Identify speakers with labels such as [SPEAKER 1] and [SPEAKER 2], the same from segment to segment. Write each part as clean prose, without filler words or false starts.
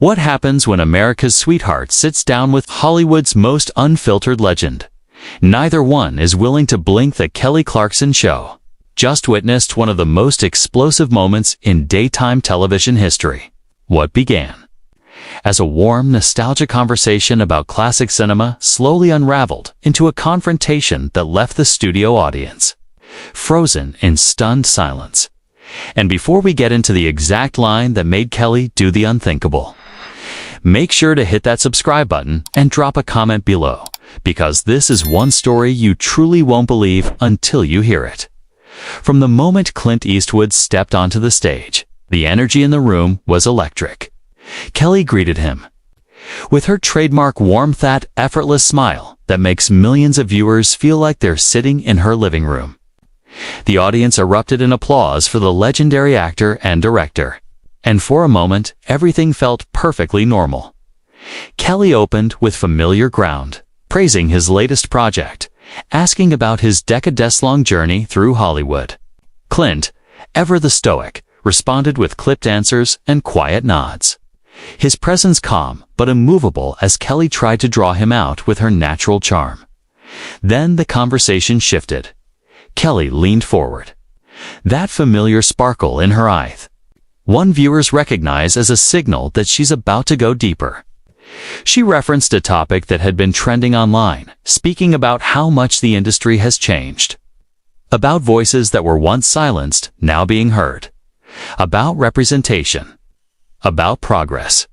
[SPEAKER 1] What happens when America's sweetheart sits down with Hollywood's most unfiltered legend? Neither one is willing to blink. The Kelly Clarkson Show just witnessed one of the most explosive moments in daytime television history. What began as a warm, nostalgic conversation about classic cinema slowly unraveled into a confrontation that left the studio audience frozen in stunned silence. And before we get into the exact line that made Kelly do the unthinkable, make sure to hit that subscribe button and drop a comment below, because this is one story you truly won't believe until you hear it. From the moment Clint Eastwood stepped onto the stage, the energy in the room was electric. Kelly greeted him with her trademark warmth, that effortless smile that makes millions of viewers feel like they're sitting in her living room. The audience erupted in applause for the legendary actor and director, and for a moment, everything felt perfectly normal. Kelly opened with familiar ground, praising his latest project, asking about his decades-long journey through Hollywood. Clint, ever the stoic, responded with clipped answers and quiet nods, his presence calm but immovable as Kelly tried to draw him out with her natural charm. Then the conversation shifted. Kelly leaned forward, that familiar sparkle in her eyes, one viewers recognize as a signal that she's about to go deeper. She referenced a topic that had been trending online, speaking about how much the industry has changed, about voices that were once silenced now being heard, about representation, about progress.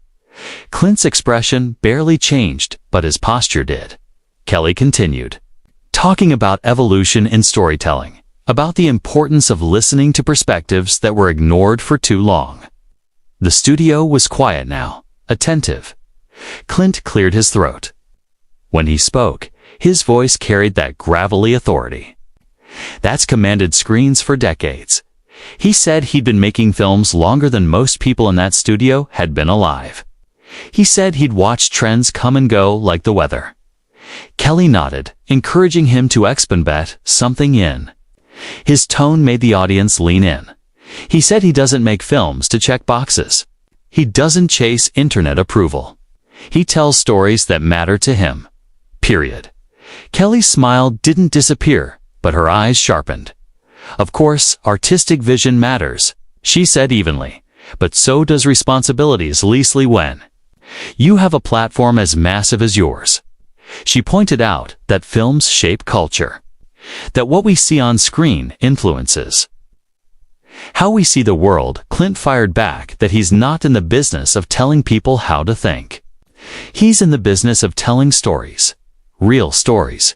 [SPEAKER 1] Clint's expression barely changed, but his posture did. Kelly continued, talking about evolution in storytelling, about the importance of listening to perspectives that were ignored for too long. The studio was quiet now, attentive. Clint cleared his throat. When he spoke, his voice carried that gravelly authority that's commanded screens for decades. He said he'd been making films longer than most people in that studio had been alive. He said he'd watched trends come and go like the weather. Kelly nodded, encouraging him to expand something in. His tone made the audience lean in. He said he doesn't make films to check boxes. He doesn't chase internet approval. He tells stories that matter to him. Period. Kelly's smile didn't disappear, but her eyes sharpened. Of course, artistic vision matters, she said evenly, but so does responsibilities, Leslie, when you have a platform as massive as yours. She pointed out that films shape culture, that what we see on screen influences how we see the world. Clint fired back that he's not in the business of telling people how to think. He's in the business of telling stories, real stories,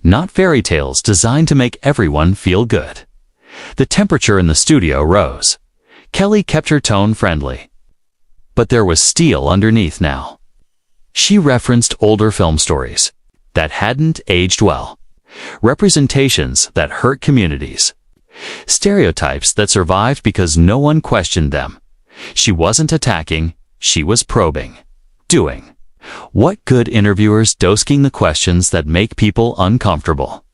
[SPEAKER 1] not fairy tales designed to make everyone feel good. The temperature in the studio rose. Kelly kept her tone friendly, but there was steel underneath now. She referenced older film stories that hadn't aged well, representations that hurt communities, stereotypes that survived because no one questioned them. She wasn't attacking, she was probing. Doing what good interviewers do, asking the questions that make people uncomfortable.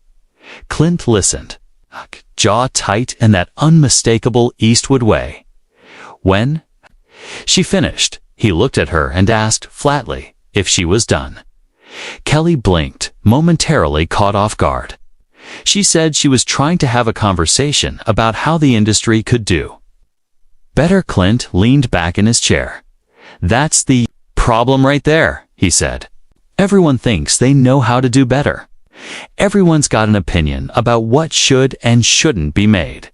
[SPEAKER 1] Clint listened, jaw tight in that unmistakable Eastwood way. When she finished, he looked at her and asked flatly if she was done. Kelly blinked, momentarily caught off guard. She said she was trying to have a conversation about how the industry could do better. Clint leaned back in his chair. That's the problem right there, he said. Everyone thinks they know how to do better. Everyone's got an opinion about what should and shouldn't be made.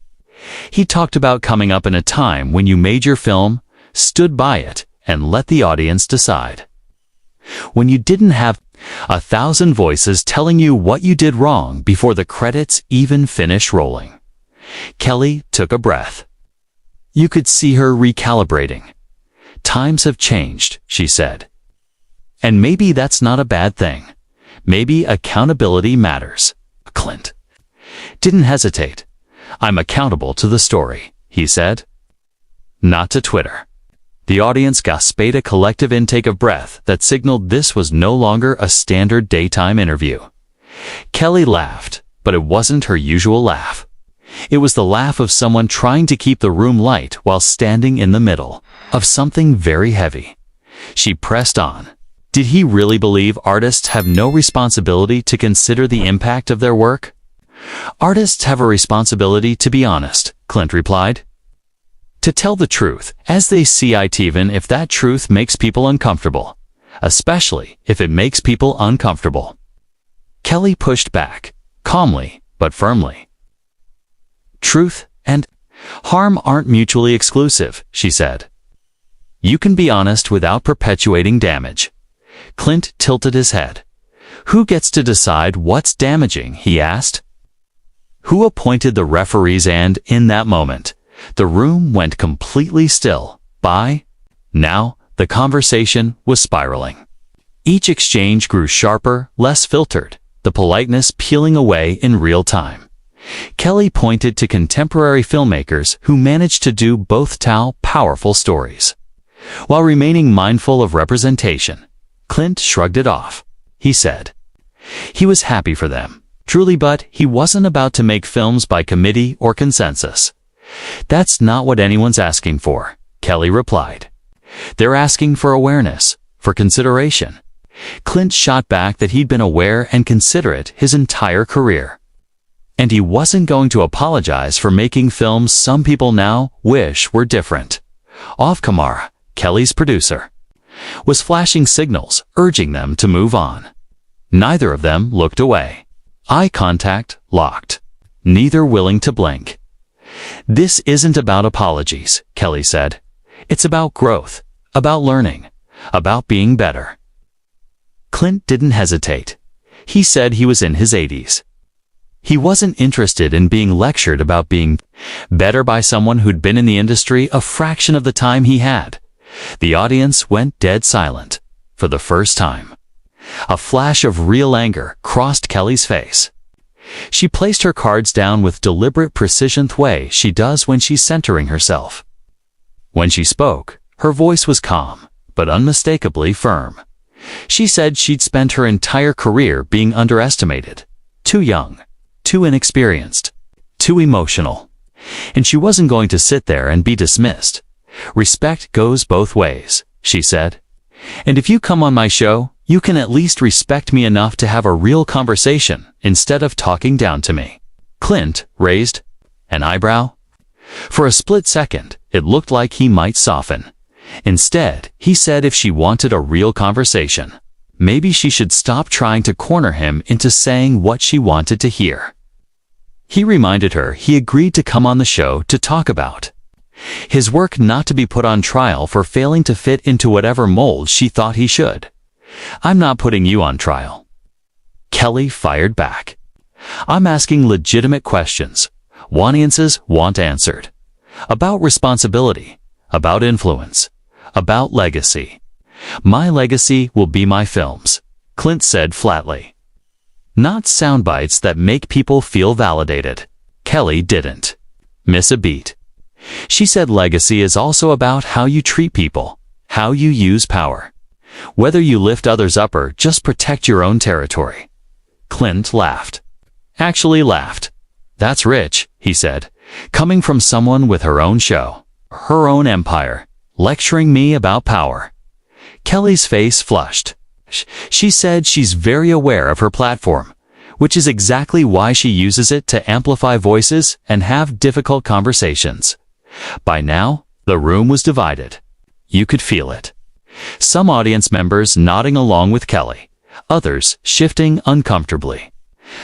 [SPEAKER 1] He talked about coming up in a time when you made your film, stood by it, and let the audience decide. When you didn't have 1,000 voices telling you what you did wrong before the credits even finished rolling. Kelly took a breath. You could see her recalibrating. Times have changed, she said. And maybe that's not a bad thing. Maybe accountability matters. Clint didn't hesitate. I'm accountable to the story, he said. Not to Twitter. The audience gasped, a collective intake of breath that signaled this was no longer a standard daytime interview. Kelly laughed, but it wasn't her usual laugh. It was the laugh of someone trying to keep the room light while standing in the middle of something very heavy. She pressed on. Did he really believe artists have no responsibility to consider the impact of their work? Artists have a responsibility to be honest, Clint replied. To tell the truth, as they see it, even if that truth makes people uncomfortable. Especially if it makes people uncomfortable. Kelly pushed back, calmly but firmly. Truth and harm aren't mutually exclusive, she said. You can be honest without perpetuating damage. Clint tilted his head. Who gets to decide what's damaging, he asked. Who appointed the referees? And in that moment, the room went completely still. Now, the conversation was spiraling. Each exchange grew sharper, less filtered, the politeness peeling away in real time. Kelly pointed to contemporary filmmakers who managed to do both, tell powerful stories, while remaining mindful of representation. Clint shrugged it off. He said he was happy for them, truly, but he wasn't about to make films by committee or consensus. That's not what anyone's asking for, Kelly replied. They're asking for awareness, for consideration. Clint shot back that he'd been aware and considerate his entire career. And he wasn't going to apologize for making films some people now wish were different. Kamara, Kelly's producer, was flashing signals, urging them to move on. Neither of them looked away. Eye contact locked, neither willing to blink. This isn't about apologies, Kelly said. It's about growth, about learning, about being better. Clint didn't hesitate. He said he was in his 80s. He wasn't interested in being lectured about being better by someone who'd been in the industry a fraction of the time he had. The audience went dead silent, for the first time. A flash of real anger crossed Kelly's face. She placed her cards down with deliberate precision, the way she does when she's centering herself. When she spoke, her voice was calm, but unmistakably firm. She said she'd spent her entire career being underestimated, too young, too inexperienced, too emotional. And she wasn't going to sit there and be dismissed. Respect goes both ways, she said. And if you come on my show, you can at least respect me enough to have a real conversation instead of talking down to me. Clint raised an eyebrow. For a split second, it looked like he might soften. Instead, he said if she wanted a real conversation, maybe she should stop trying to corner him into saying what she wanted to hear. He reminded her he agreed to come on the show to talk about his work, not to be put on trial for failing to fit into whatever mold she thought he should. I'm not putting you on trial. Kelly fired back. I'm asking legitimate questions. Audiences want answered. About responsibility, about influence, about legacy. My legacy will be my films, Clint said flatly. Not sound bites that make people feel validated. Kelly didn't miss a beat. She said legacy is also about how you treat people, how you use power. Whether you lift others up or just protect your own territory. Clint laughed. Actually laughed. That's rich, he said, coming from someone with her own show, her own empire, lecturing me about power. Kelly's face flushed. She said she's very aware of her platform, which is exactly why she uses it to amplify voices and have difficult conversations. By now, the room was divided. You could feel it. Some audience members nodding along with Kelly, others shifting uncomfortably.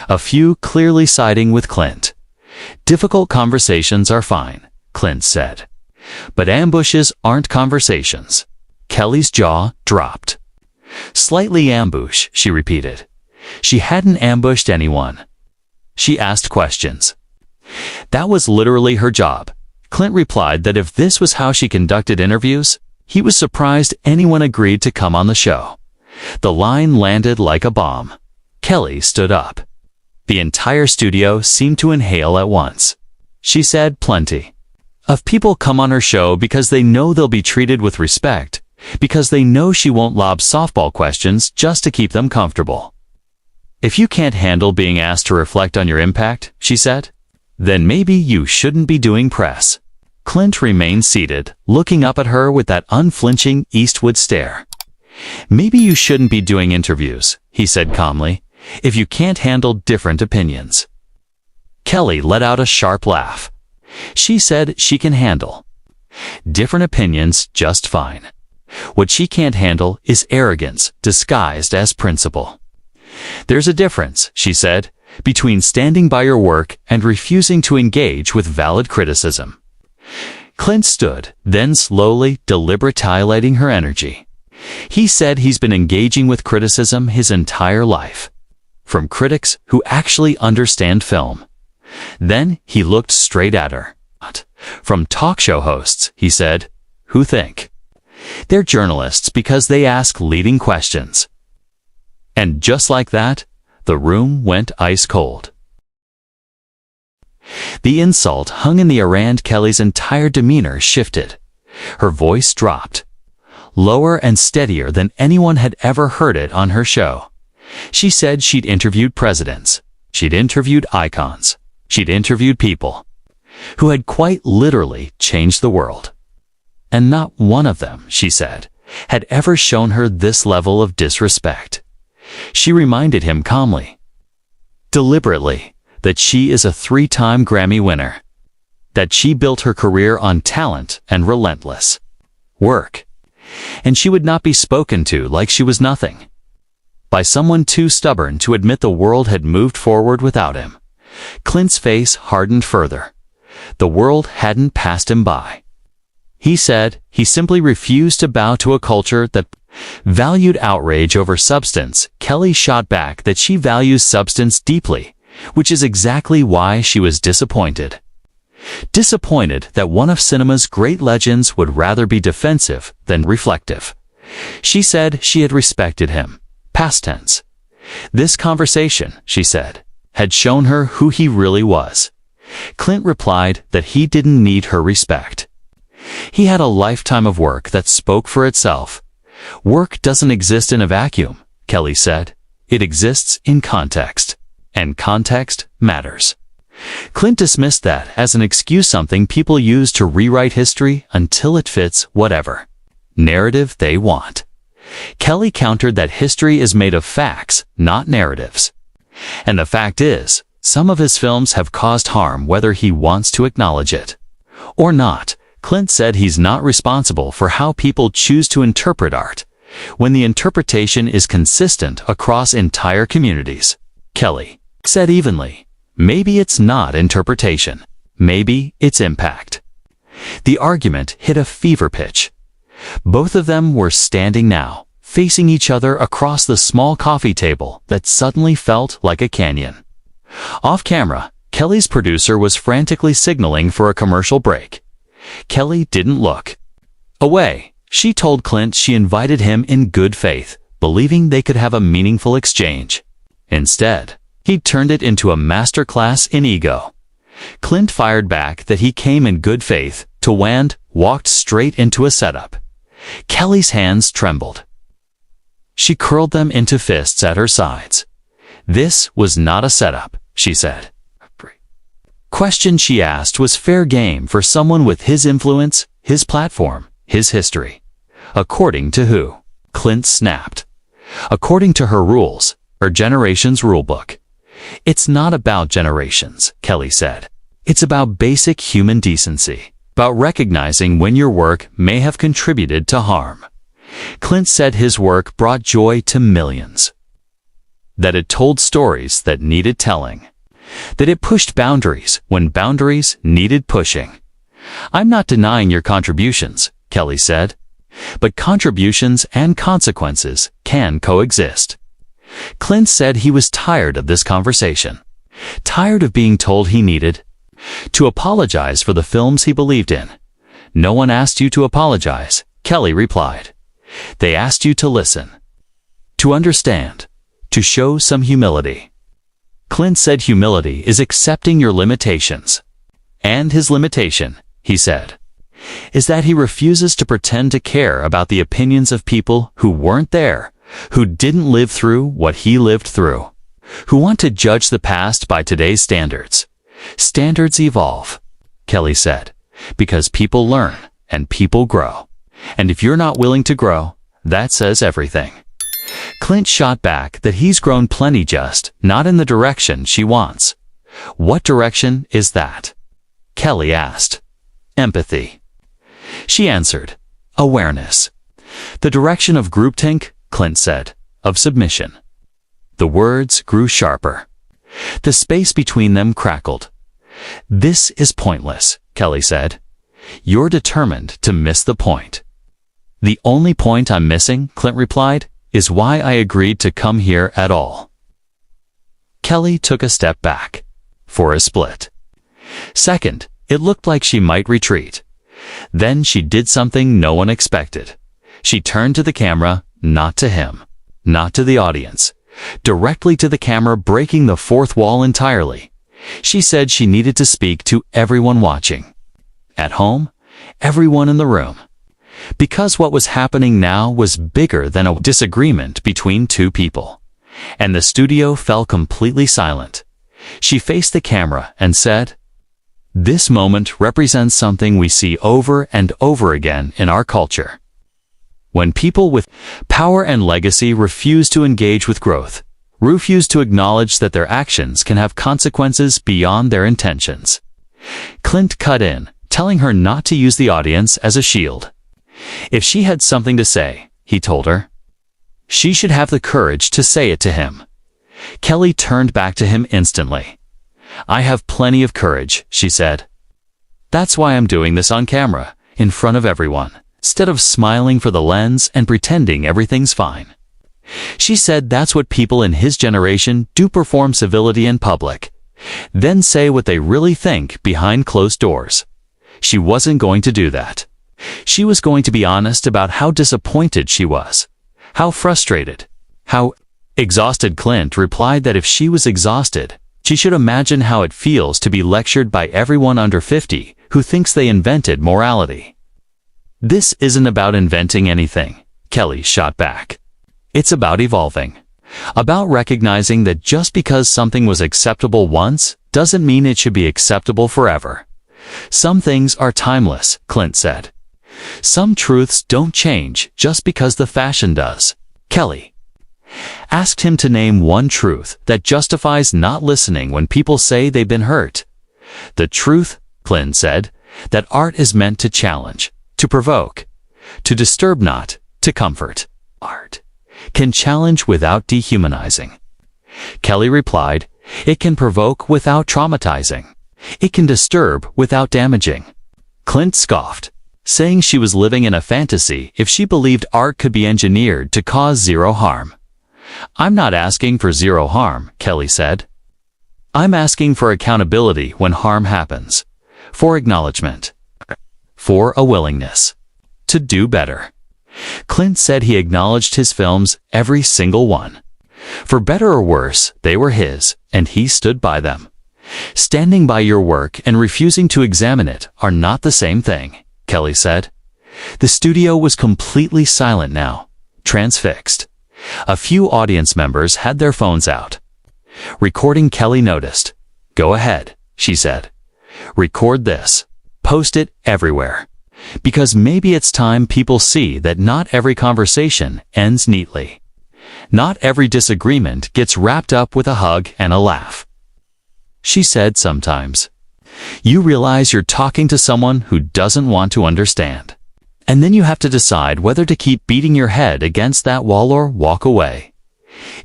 [SPEAKER 1] A few clearly siding with Clint. Difficult conversations are fine, Clint said. But ambushes aren't conversations. Kelly's jaw dropped. Slightly ambush, she repeated. She hadn't ambushed anyone. She asked questions. That was literally her job. Clint replied that if this was how she conducted interviews, he was surprised anyone agreed to come on the show. The line landed like a bomb. Kelly stood up. The entire studio seemed to inhale at once. She said plenty of people come on her show because they know they'll be treated with respect, because they know she won't lob softball questions just to keep them comfortable. If you can't handle being asked to reflect on your impact, she said, then maybe you shouldn't be doing press. Clint remained seated, looking up at her with that unflinching Eastwood stare. "Maybe you shouldn't be doing interviews," he said calmly, "if you can't handle different opinions." Kelly let out a sharp laugh. She said she can handle different opinions just fine. What she can't handle is arrogance disguised as principle. "There's a difference," she said, "between standing by your work and refusing to engage with valid criticism." Clint stood, then slowly, deliberately highlighting her energy. He said he's been engaging with criticism his entire life, from critics who actually understand film. Then he looked straight at her. "From talk show hosts," he said, "who think they're journalists because they ask leading questions." And just like that, the room went ice cold. The insult hung in the air and Kelly's entire demeanor shifted. Her voice dropped, lower and steadier than anyone had ever heard it on her show. She said she'd interviewed presidents, she'd interviewed icons, she'd interviewed people who had quite literally changed the world. And not one of them, she said, had ever shown her this level of disrespect. She reminded him calmly, deliberately, that she is a 3-time Grammy winner, that she built her career on talent and relentless work, and she would not be spoken to like she was nothing, by someone too stubborn to admit the world had moved forward without him. Clint's face hardened further. The world hadn't passed him by. He said he simply refused to bow to a culture that valued outrage over substance. Kelly shot back that she values substance deeply, which is exactly why she was disappointed. Disappointed that one of cinema's great legends would rather be defensive than reflective. She said she had respected him, past tense. This conversation, she said, had shown her who he really was. Clint replied that he didn't need her respect. He had a lifetime of work that spoke for itself. "Work doesn't exist in a vacuum," Kelly said. "It exists in context, and context matters." Clint dismissed that as an excuse, something people use to rewrite history until it fits whatever narrative they want. Kelly countered that history is made of facts, not narratives. And the fact is, some of his films have caused harm whether he wants to acknowledge it or not. Clint said he's not responsible for how people choose to interpret art, when the interpretation is consistent across entire communities. Kelly said evenly, maybe it's not interpretation, maybe it's impact. The argument hit a fever pitch. Both of them were standing now, facing each other across the small coffee table that suddenly felt like a canyon. Off camera, Kelly's producer was frantically signaling for a commercial break. Kelly didn't look away. She told Clint she invited him in good faith, believing they could have a meaningful exchange. Instead, he turned it into a masterclass in ego. Clint fired back that he came in good faith, and walked straight into a setup. Kelly's hands trembled. She curled them into fists at her sides. "This was not a setup," she said. Question she asked was fair game for someone with his influence, his platform, his history. "According to who?" Clint snapped. "According to her rules, her generation's rulebook." "It's not about generations," Kelly said. "It's about basic human decency, about recognizing when your work may have contributed to harm." Clint said his work brought joy to millions, that it told stories that needed telling, that it pushed boundaries when boundaries needed pushing. "I'm not denying your contributions," Kelly said, "but contributions and consequences can coexist." Clint said he was tired of this conversation, tired of being told he needed to apologize for the films he believed in. "No one asked you to apologize," Kelly replied. "They asked you to listen, to understand, to show some humility." Clint said humility is accepting your limitations. And his limitation, he said, is that he refuses to pretend to care about the opinions of people who weren't there, who didn't live through what he lived through, who want to judge the past by today's standards. "Standards evolve," Kelly said, "because people learn and people grow. And if you're not willing to grow, That says everything. Clint shot back that he's grown plenty, just not in the direction she wants. What direction is that? Kelly asked. Empathy. She answered. Awareness. The direction of groupthink, Clint said, of submission. The words grew sharper. The space between them crackled. This is pointless, Kelly said. You're determined to miss the point. The only point I'm missing, Clint replied, is why I agreed to come here at all. Kelly took a step back. For a split second, it looked like she might retreat. Then she did something no one expected. She turned to the camera, not to him, not to the audience, directly to the camera, breaking the fourth wall entirely. She said she needed to speak to everyone watching. At home, everyone in the room. Because what was happening now was bigger than a disagreement between two people. And the studio fell completely silent. She faced the camera and said, "This moment represents something we see over and over again in our culture. When people with power and legacy refuse to engage with growth, refuse to acknowledge that their actions can have consequences beyond their intentions." Clint cut in, telling her not to use the audience as a shield. If she had something to say, he told her, she should have the courage to say it to him. Kelly turned back to him instantly. "I have plenty of courage," she said. "That's why I'm doing this on camera, in front of everyone, instead of smiling for the lens and pretending everything's fine." She said that's what people in his generation do: perform civility in public, then say what they really think behind closed doors. She wasn't going to do that. She was going to be honest about how disappointed she was, how frustrated, how exhausted. Clint replied that if she was exhausted, she should imagine how it feels to be lectured by everyone under 50 who thinks they invented morality. "This isn't about inventing anything," Kelly shot back. "It's about evolving. About recognizing that just because something was acceptable once doesn't mean it should be acceptable forever. Some things are timeless," Clint said. "Some truths don't change just because the fashion does." Kelly asked him to name one truth that justifies not listening when people say they've been hurt. "The truth," Clint said, "that art is meant to challenge, to provoke, to disturb, not to comfort. Art can challenge without dehumanizing." Kelly replied, "It can provoke without traumatizing. It can disturb without damaging." Clint scoffed, saying she was living in a fantasy if she believed art could be engineered to cause zero harm. "I'm not asking for zero harm," Kelly said. "I'm asking for accountability when harm happens, for acknowledgement, for a willingness to do better." Clint said he acknowledged his films, every single one. For better or worse, they were his, and he stood by them. "Standing by your work and refusing to examine it are not the same thing," Kelly said. The studio was completely silent now, transfixed. A few audience members had their phones out. Recording, Kelly noticed. "Go ahead," she said. "Record this. Post it everywhere. Because maybe it's time people see that not every conversation ends neatly. Not every disagreement gets wrapped up with a hug and a laugh." She said, "Sometimes you realize you're talking to someone who doesn't want to understand. And then you have to decide whether to keep beating your head against that wall or walk away.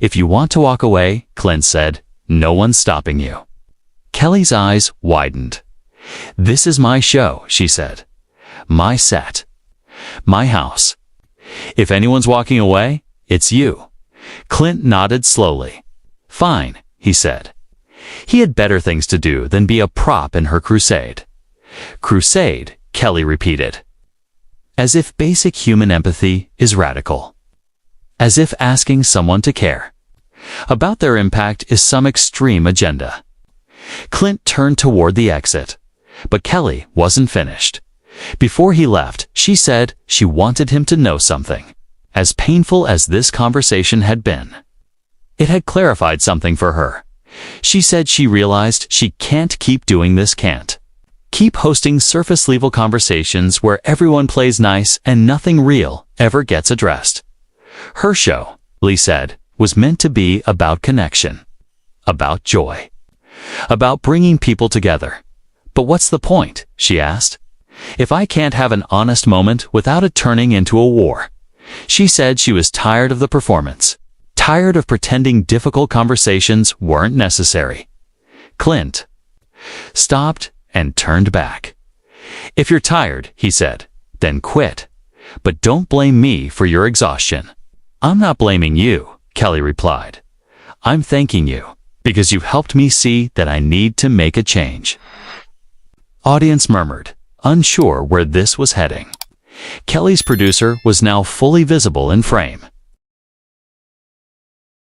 [SPEAKER 1] If you want to walk away," Clint said, "no one's stopping you." Kelly's eyes widened. "This is my show," she said. "My set. My house. If anyone's walking away, it's you." Clint nodded slowly. "Fine," he said. He had better things to do than be a prop in her crusade. "Crusade," Kelly repeated. As if basic human empathy is radical. As if asking someone to care about their impact is some extreme agenda. Clint turned toward the exit, but Kelly wasn't finished. Before he left, she said she wanted him to know something. As painful as this conversation had been, it had clarified something for her. She said she realized she can't keep doing this, can't keep hosting surface-level conversations where everyone plays nice and nothing real ever gets addressed. Her show, Lee said, was meant to be about connection, about joy, about bringing people together. But what's the point, she asked, if I can't have an honest moment without it turning into a war? She said she was tired of the performance, tired of pretending difficult conversations weren't necessary. Clint stopped and turned back. If you're tired, he said, then quit. But don't blame me for your exhaustion. I'm not blaming you, Kelly replied. I'm thanking you, because you've helped me see that I need to make a change. Audience murmured, unsure where this was heading. Kelly's producer was now fully visible in frame.